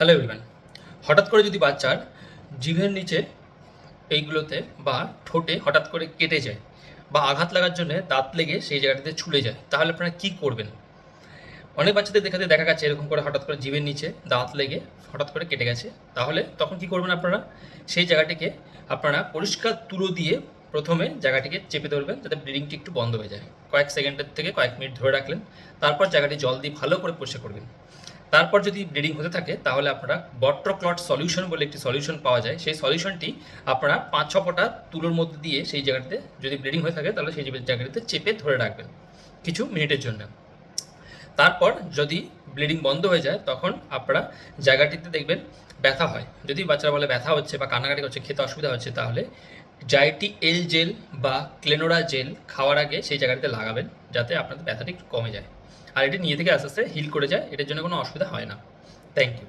Hello everyone. হঠাৎ করে যদি বাচ্চার জিভের নিচে এইগুলোতে বা ঠোঁটে হঠাৎ করে কেটে যায় বা আঘাত লাগার জন্য দাঁত লেগে সেই জায়গাটাতে ছুলে যায়, তাহলে আপনারা কী করবেন? অনেক বাচ্চাদের দেখা গেছে এরকম করে হঠাৎ করে জিভের নিচে দাঁত লেগে হঠাৎ করে কেটে গেছে। তাহলে তখন কি করবেন আপনারা? সেই জায়গাটিকে আপনারা পরিষ্কার তুলো দিয়ে প্রথমে জায়গাটিকে চেপে ধরবেন যাতে ব্লিডিংটি একটু বন্ধ হয়ে যায়। কয়েক সেকেন্ডের থেকে কয়েক মিনিট ধরে রাখলেন। তারপর জায়গাটি জল দিয়ে ভালো করে পরিষ্কার করবেন। তারপর যদি ব্লিডিং হতে থাকে তাহলে আপনারা বট্রোক্লট সলিউশন বলে একটি সলিউশন পাওয়া যায়। সেই সলিউশনটি আপনারা ৫-৬ ফোঁটা তুলোর মধ্যে দিয়ে সেই জায়গাটিতে যদি ব্লিডিং হয়ে থাকে তাহলে সেই জায়গাটিতে চেপে ধরে রাখবেন কিছু মিনিটের জন্য। তারপর যদি ব্লিডিং বন্ধ হয়ে যায় তখন আপনারা জায়গাটিতে দেখবেন ব্যথা হয়। যদি বাচ্চারা বলে ব্যথা হচ্ছে বা কান্নাকাটি করছে, খেতে অসুবিধা হচ্ছে, তাহলে জাইটি এল জেল বা ক্লেনোরা জেল খাওয়ার আগে সেই জায়গাটিতে লাগাবেন যাতে আপনাদের ব্যথাটি একটু কমে যায়। আর এটি নিজে থেকে আস্তে আস্তে হিল করে যায়, এটার জন্য কোনো অসুবিধা হয় না। Thank you.